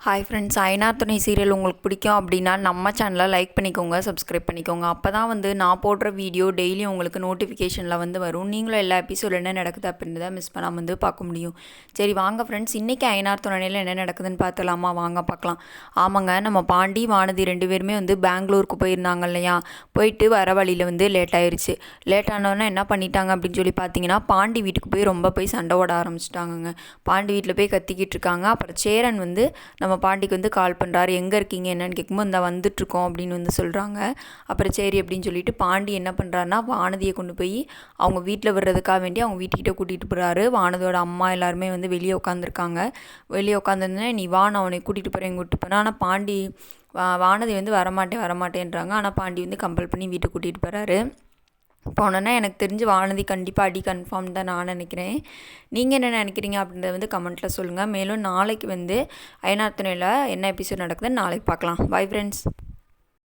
Hi friends, ஐனார் துணை serial உங்களுக்கு பிடிக்கும் அப்படின்னா நம்ம சேனலை லைக் பண்ணிக்கோங்க, சப்ஸ்கிரைப் பண்ணிக்கோங்க. அப்போ தான் நான் போடுற வீடியோ டெய்லியும் உங்களுக்கு நோட்டிஃபிகேஷனில் வரும். நீங்களும் எல்லா எபிசோட் என்ன நடக்குது அப்படின்றத மிஸ் பண்ணாமல் பார்க்க முடியும். சரி வாங்க ஃப்ரெண்ட்ஸ், இன்றைக்கி ஐனார் துணையில் என்ன நடக்குதுன்னு பார்த்துலாமா? வாங்க பார்க்கலாம். ஆமாங்க, நம்ம பாண்டி வானதி 2 பேருமே பெங்களூருக்கு போயிருந்தாங்க இல்லையா? போயிட்டு வர வழியில் லேட் ஆயிடுச்சு. லேட் ஆனோன்னா என்ன பண்ணிட்டாங்க அப்படின்னு சொல்லி பார்த்தீங்கன்னா, பாண்டி வீட்டுக்கு போய் சண்டை ஓட ஆரம்பிச்சிட்டாங்கங்க. பாண்டி வீட்டில் போய் கத்திக்கிட்டு இருக்காங்க. அப்புறம் சேரன் நம்ம பாண்டிக்கு கால் பண்ணுறாரு. எங்கே இருக்கீங்க என்னன்னு கேட்கும்போது இந்த வந்துட்டுருக்கோம் அப்படின்னு சொல்கிறாங்க. அப்புறம் சரி அப்படின்னு சொல்லிட்டு பாண்டி என்ன பண்ணுறாருனா, வானதியை கொண்டு போய் அவங்க வீட்டில் விடுறதுக்காக வேண்டி அவங்க வீட்டுக்கிட்ட கூட்டிகிட்டு போகிறாரு. வானதியோட அம்மா எல்லாருமே வெளியே உட்காந்துருக்காங்க. வெளியே உட்காந்துருந்தேன், நீ வா நான் அவனை கூட்டிகிட்டு போகிறேன் கூட்டிகிட்டு போனேன். ஆனால் பாண்டி வானதி வரமாட்டேன்றாங்க. ஆனால் பாண்டி கம்பல் பண்ணி வீட்டுக்கு கூட்டிகிட்டு போகிறாரு. போனோன்னா எனக்கு தெரிஞ்சு வானதி கண்டிப்பாக அடி கன்ஃபார்ம் தான் நான் நினைக்கிறேன். நீங்கள் என்ன நினைக்கிறீங்க அப்படின்றத கமெண்ட்டில் சொல்லுங்கள். மேலும் நாளைக்கு ஐனார் துணையில் என்ன எபிசோட் நடக்குதுன்னு நாளைக்கு பார்க்கலாம். Bye friends.